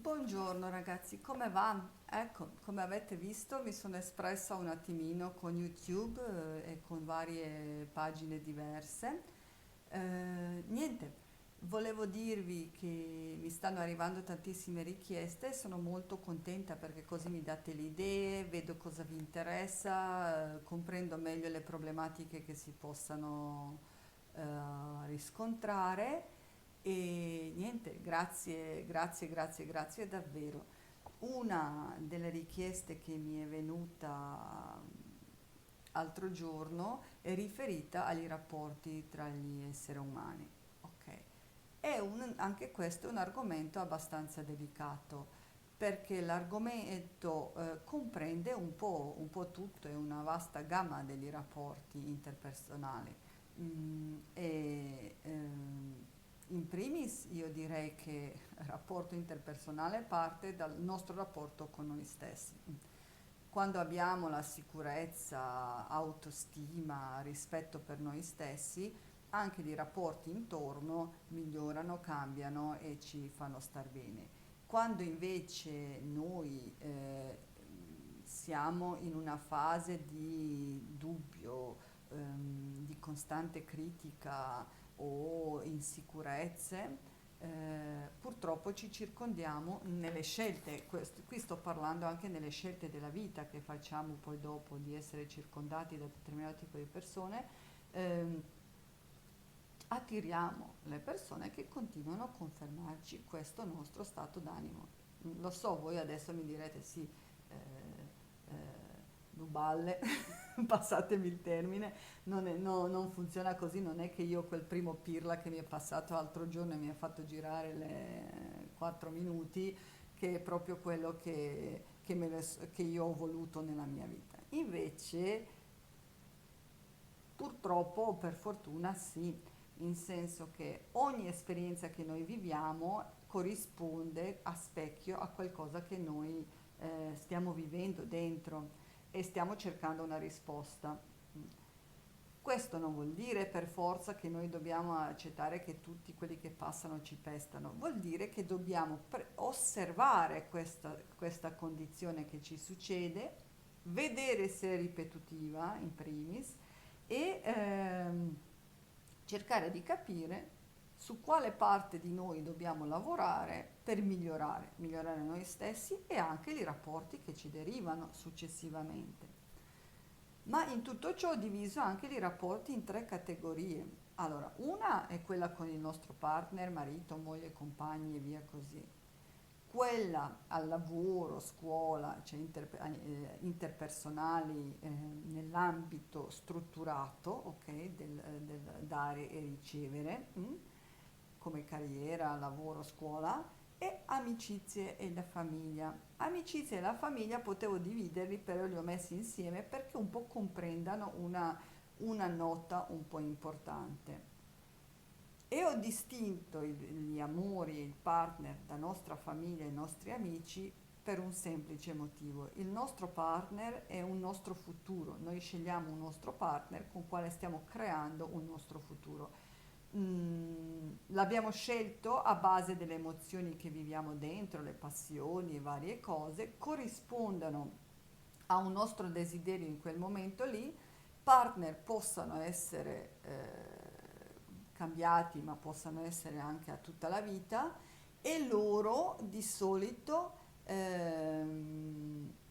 Buongiorno ragazzi, come va? Ecco, come avete visto mi sono espressa un attimino con YouTube e con varie pagine diverse. Niente, volevo dirvi che mi stanno arrivando tantissime richieste e sono molto contenta perché così mi date le idee, vedo cosa vi interessa, comprendo meglio le problematiche che si possano riscontrare. E niente, grazie, grazie, grazie, grazie davvero. Una delle richieste che mi è venuta altro giorno è riferita agli rapporti tra gli esseri umani. Ok. Anche questo è un argomento abbastanza delicato perché l'argomento comprende un po' tutto, è una vasta gamma degli rapporti interpersonali. In primis io direi che il rapporto interpersonale parte dal nostro rapporto con noi stessi. Quando abbiamo la sicurezza, autostima, rispetto per noi stessi, anche i rapporti intorno migliorano, cambiano e ci fanno star bene. Quando invece noi siamo in una fase di dubbio, di costante critica o insicurezze, purtroppo ci circondiamo nelle scelte, qui sto parlando anche nelle scelte della vita che facciamo poi dopo di essere circondati da determinato tipo di persone, ehm, attiriamo le persone che continuano a confermarci questo nostro stato d'animo. Lo so, voi adesso mi direte sì, nuballe, passatemi il termine, non funziona così, non è che io quel primo pirla che mi è passato l'altro giorno e mi ha fatto girare le 4 minuti, che è proprio quello che io ho voluto nella mia vita. Invece, purtroppo o per fortuna sì, in senso che ogni esperienza che noi viviamo corrisponde a specchio a qualcosa che noi stiamo vivendo dentro e stiamo cercando una risposta. Questo non vuol dire per forza che noi dobbiamo accettare che tutti quelli che passano ci pestano, vuol dire che dobbiamo osservare questa condizione che ci succede, vedere se è ripetutiva in primis e cercare di capire su quale parte di noi dobbiamo lavorare per migliorare noi stessi e anche i rapporti che ci derivano successivamente. Ma in tutto ciò ho diviso anche i rapporti in tre categorie. Allora, una è quella con il nostro partner, marito, moglie, compagni e via così. Quella al lavoro, scuola, cioè interpersonali nell'ambito strutturato, ok, del dare e ricevere, come carriera, lavoro, scuola, e amicizie e la famiglia. Amicizie e la famiglia potevo dividerli, però li ho messi insieme perché un po' comprendano una nota un po' importante. E ho distinto gli amori e il partner da nostra famiglia e i nostri amici per un semplice motivo. Il nostro partner è un nostro futuro, noi scegliamo un nostro partner con quale stiamo creando un nostro futuro. L'abbiamo scelto a base delle emozioni che viviamo dentro, le passioni e varie cose, corrispondono a un nostro desiderio in quel momento lì, partner possano essere cambiati, ma possano essere anche a tutta la vita, e loro di solito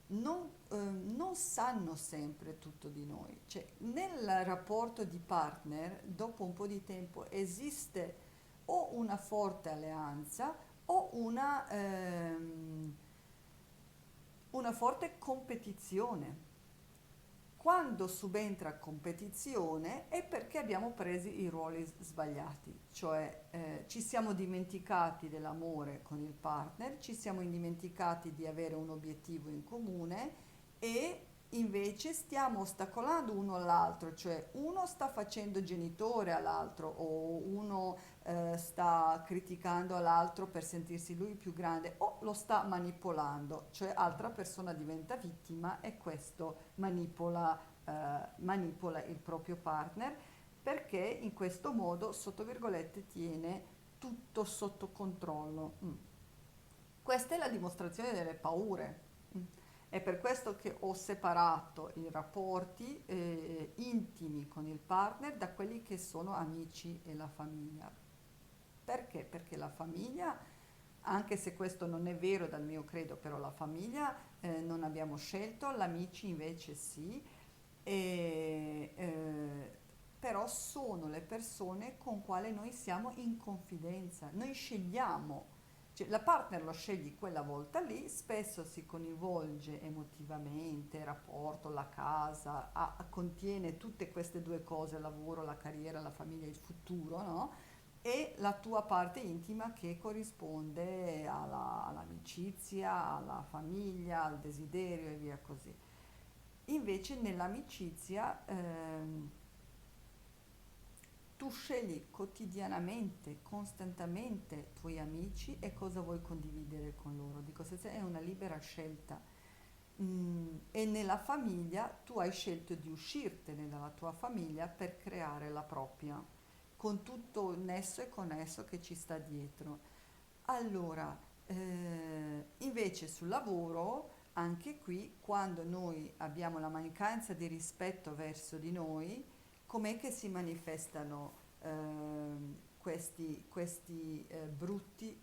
non sanno sempre tutto di noi. Cioè, nel rapporto di partner, dopo un po' di tempo, esiste o una forte alleanza o una forte competizione. Quando subentra competizione è perché abbiamo preso i ruoli sbagliati, cioè ci siamo dimenticati dell'amore con il partner, ci siamo dimenticati di avere un obiettivo in comune e invece stiamo ostacolando uno all'altro, cioè uno sta facendo genitore all'altro o uno sta criticando all'altro per sentirsi lui più grande o lo sta manipolando, cioè altra persona diventa vittima e questo manipola il proprio partner perché in questo modo, sotto virgolette, tiene tutto sotto controllo. Questa è la dimostrazione delle paure. Mm. È per questo che ho separato i rapporti intimi con il partner da quelli che sono amici e la famiglia. Perché? Perché la famiglia, anche se questo non è vero dal mio credo, però la famiglia non abbiamo scelto, gli amici invece sì, e, però sono le persone con quale noi siamo in confidenza, noi scegliamo, cioè la partner lo scegli quella volta lì, spesso si coinvolge emotivamente, il rapporto, la casa, contiene tutte queste due cose, il lavoro, la carriera, la famiglia, il futuro, no? E la tua parte intima che corrisponde all'amicizia, alla famiglia, al desiderio e via così. Invece nell'amicizia tu scegli quotidianamente, costantemente i tuoi amici e cosa vuoi condividere con loro. Di conseguenza è una libera scelta. E nella famiglia tu hai scelto di uscirtene dalla tua famiglia per creare la propria, con tutto il nesso e connesso che ci sta dietro. Allora, invece sul lavoro, anche qui, quando noi abbiamo la mancanza di rispetto verso di noi, com'è che si manifestano questi brutti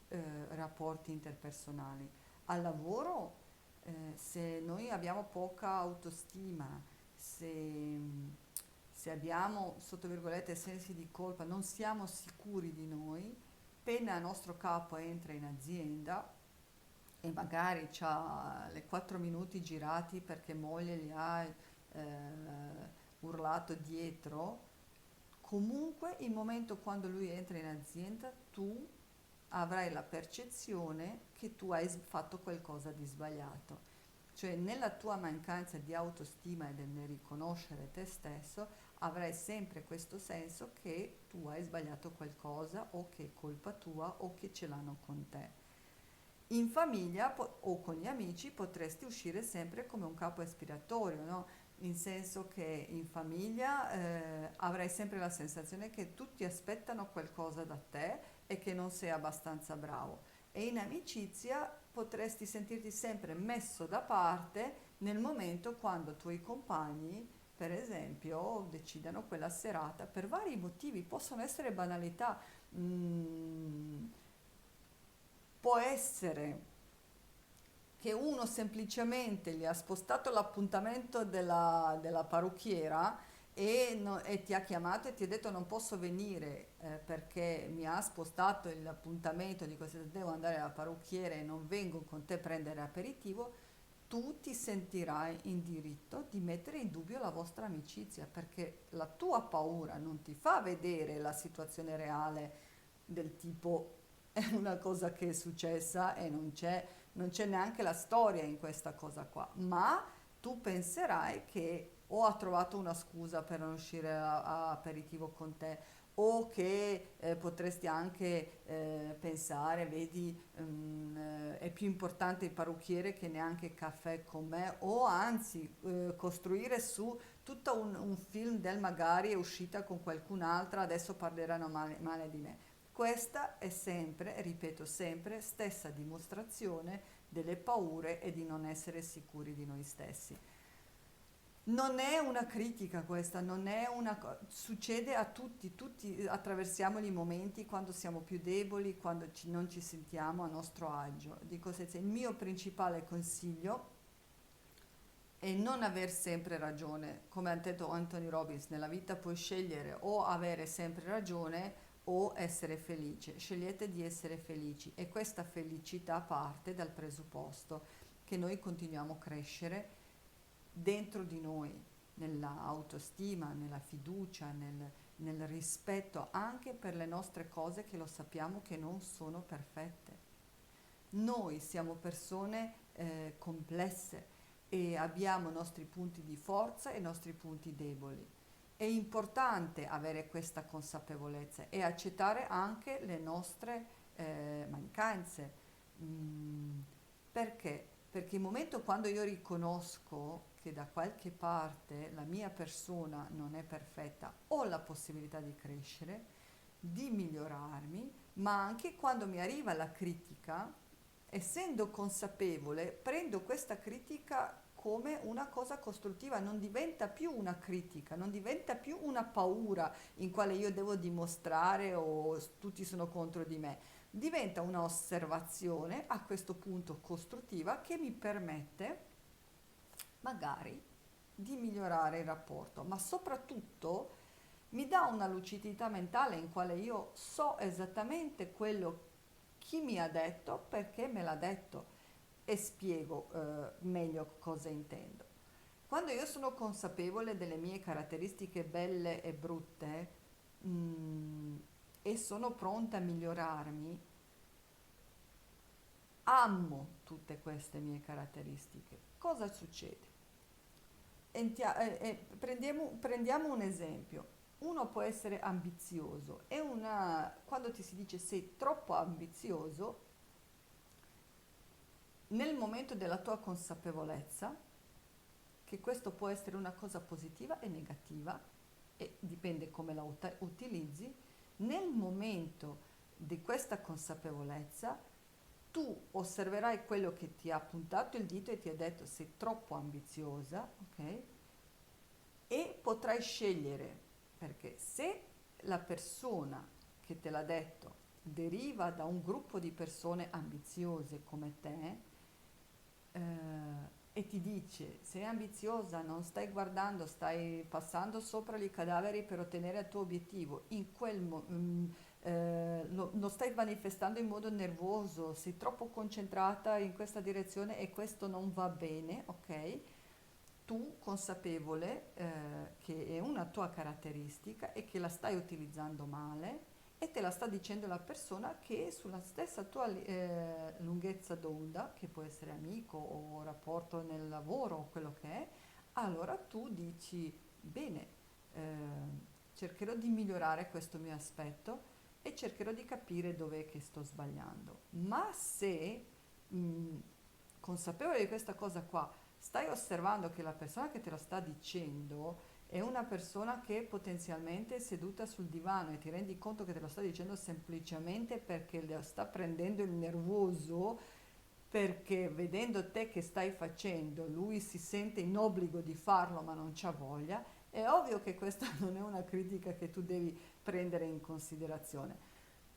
rapporti interpersonali? Al lavoro, se noi abbiamo poca autostima, se, se abbiamo, sotto virgolette, sensi di colpa, non siamo sicuri di noi, appena il nostro capo entra in azienda e magari ha le 4 minuti girati perché moglie gli ha urlato dietro, comunque il momento quando lui entra in azienda tu avrai la percezione che tu hai fatto qualcosa di sbagliato. Cioè nella tua mancanza di autostima e nel riconoscere te stesso avrai sempre questo senso che tu hai sbagliato qualcosa o che è colpa tua o che ce l'hanno con te. In famiglia o con gli amici potresti uscire sempre come un capo espiatorio, no? In senso che in famiglia avrai sempre la sensazione che tutti aspettano qualcosa da te e che non sei abbastanza bravo. E in amicizia potresti sentirti sempre messo da parte nel momento quando i tuoi compagni, per esempio, decidano quella serata per vari motivi, possono essere banalità. Mm, può essere che uno semplicemente gli ha spostato l'appuntamento della parrucchiera e ti ha chiamato e ti ha detto non posso venire perché mi ha spostato l'appuntamento di questo, devo andare alla parrucchiera e non vengo con te a prendere aperitivo, tu ti sentirai in diritto di mettere in dubbio la vostra amicizia perché la tua paura non ti fa vedere la situazione reale del tipo è una cosa che è successa e non c'è neanche la storia in questa cosa qua, ma tu penserai che o ha trovato una scusa per non uscire a aperitivo con te o che potresti anche pensare, vedi, è più importante il parrucchiere che neanche il caffè con me, o anzi costruire su tutto un film del magari è uscita con qualcun'altra, adesso parleranno male di me. Questa è sempre, ripeto sempre, stessa dimostrazione delle paure e di non essere sicuri di noi stessi. Non è una critica questa, non è succede a tutti, tutti attraversiamo i momenti quando siamo più deboli, quando non ci sentiamo a nostro agio. Dico, se il mio principale consiglio è non aver sempre ragione. Come ha detto Anthony Robbins, nella vita puoi scegliere o avere sempre ragione o essere felice. Scegliete di essere felici e questa felicità parte dal presupposto che noi continuiamo a crescere dentro di noi, nella autostima, nella fiducia, nel rispetto anche per le nostre cose che lo sappiamo che non sono perfette. Noi siamo persone complesse e abbiamo i nostri punti di forza e i nostri punti deboli. È importante avere questa consapevolezza e accettare anche le nostre mancanze. Mm, perché? Perché il momento quando io riconosco che da qualche parte la mia persona non è perfetta, ho la possibilità di crescere, di migliorarmi, ma anche quando mi arriva la critica, essendo consapevole, prendo questa critica come una cosa costruttiva, non diventa più una critica, non diventa più una paura in quale io devo dimostrare o tutti sono contro di me. Diventa una osservazione a questo punto costruttiva che mi permette magari di migliorare il rapporto, ma soprattutto mi dà una lucidità mentale in quale io so esattamente quello chi mi ha detto, perché me l'ha detto e spiego meglio cosa intendo. Quando io sono consapevole delle mie caratteristiche belle e brutte e sono pronta a migliorarmi, amo tutte queste mie caratteristiche. Cosa succede? Prendiamo un esempio. Uno può essere ambizioso e quando ti si dice sei troppo ambizioso, nel momento della tua consapevolezza, che questo può essere una cosa positiva e negativa, e dipende come la utilizzi, nel momento di questa consapevolezza tu osserverai quello che ti ha puntato il dito e ti ha detto sei troppo ambiziosa, ok? E potrai scegliere, perché se la persona che te l'ha detto deriva da un gruppo di persone ambiziose come te, e ti dice sei ambiziosa, non stai guardando, stai passando sopra i cadaveri per ottenere il tuo obiettivo, lo stai manifestando in modo nervoso, sei troppo concentrata in questa direzione e questo non va bene, ok? Tu consapevole che è una tua caratteristica e che la stai utilizzando male e te la sta dicendo la persona che è sulla stessa tua lunghezza d'onda, che può essere amico o rapporto nel lavoro o quello che è, allora tu dici bene, cercherò di migliorare questo mio aspetto e cercherò di capire dov'è che sto sbagliando. Ma se mh, consapevole di questa cosa qua, stai osservando che la persona che te la sta dicendo è una persona che potenzialmente è seduta sul divano e ti rendi conto che te lo sta dicendo semplicemente perché le sta prendendo il nervoso, perché vedendo te che stai facendo, lui si sente in obbligo di farlo ma non c'ha voglia, è ovvio che questa non è una critica che tu devi prendere in considerazione.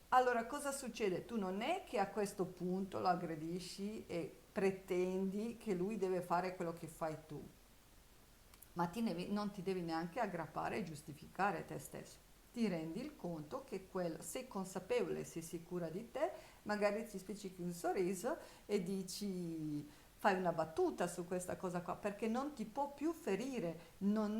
Allora, cosa succede? Tu non è che a questo punto lo aggredisci e pretendi che lui deve fare quello che fai tu, ma non ti devi neanche aggrappare e giustificare te stesso. Ti rendi il conto che sei consapevole, sei sicura di te, magari ti spiccichi un sorriso e dici, fai una battuta su questa cosa qua, perché non ti può più ferire, non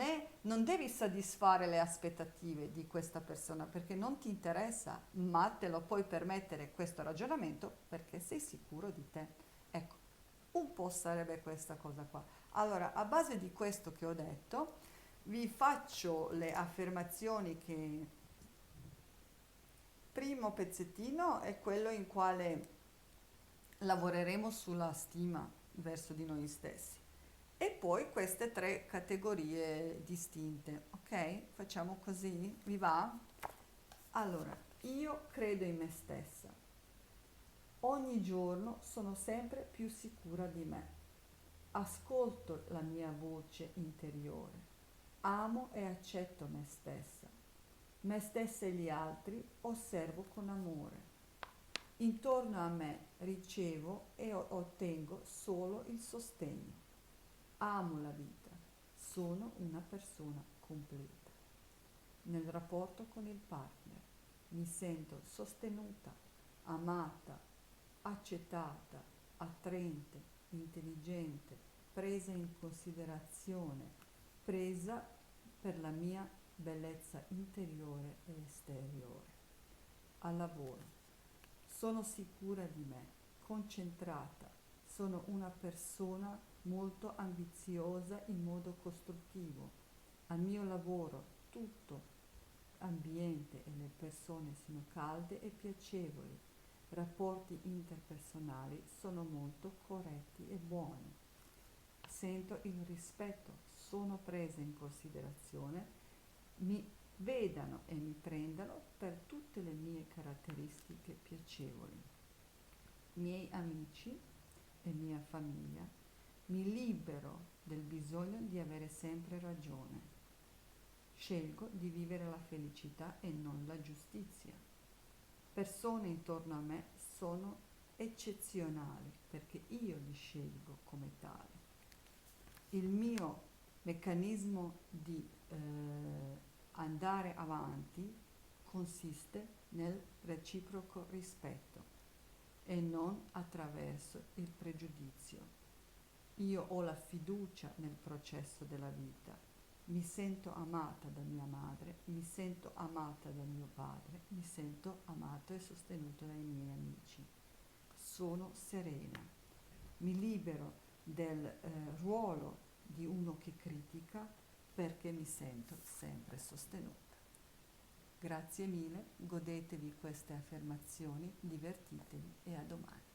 devi soddisfare le aspettative di questa persona, perché non ti interessa, ma te lo puoi permettere questo ragionamento perché sei sicuro di te. Ecco, un po' sarebbe questa cosa qua. Allora, a base di questo che ho detto, vi faccio le affermazioni che primo pezzettino è quello in quale lavoreremo sulla stima verso di noi stessi. E poi queste tre categorie distinte, ok? Facciamo così? Vi va? Allora, io credo in me stessa. Ogni giorno sono sempre più sicura di me. Ascolto la mia voce interiore. Amo e accetto me stessa e gli altri osservo con amore. Intorno a me ricevo e ottengo solo il sostegno. Amo la vita, sono una persona completa. Nel rapporto con il partner mi sento sostenuta, amata, accettata, attraente, intelligente, presa in considerazione, presa per la mia bellezza interiore e esteriore. Al lavoro sono sicura di me, concentrata, sono una persona molto ambiziosa in modo costruttivo. Al mio lavoro tutto ambiente e le persone sono calde e piacevoli. Rapporti interpersonali sono molto corretti e buoni. Sento il rispetto, sono presa in considerazione, mi vedano e mi prendano per tutte le mie caratteristiche piacevoli. miei amici e mia famiglia, mi libero del bisogno di avere sempre ragione. Scelgo di vivere la felicità e non la giustizia. Persone intorno a me sono eccezionali perché io li scelgo come tali. Il mio meccanismo di andare avanti consiste nel reciproco rispetto e non attraverso il pregiudizio. Io ho la fiducia nel processo della vita. Mi sento amata da mia madre, mi sento amata da mio padre, mi sento amato e sostenuto dai miei amici. Sono serena. Mi libero del ruolo di uno che critica perché mi sento sempre sostenuta. Grazie mille, godetevi queste affermazioni, divertitevi e a domani.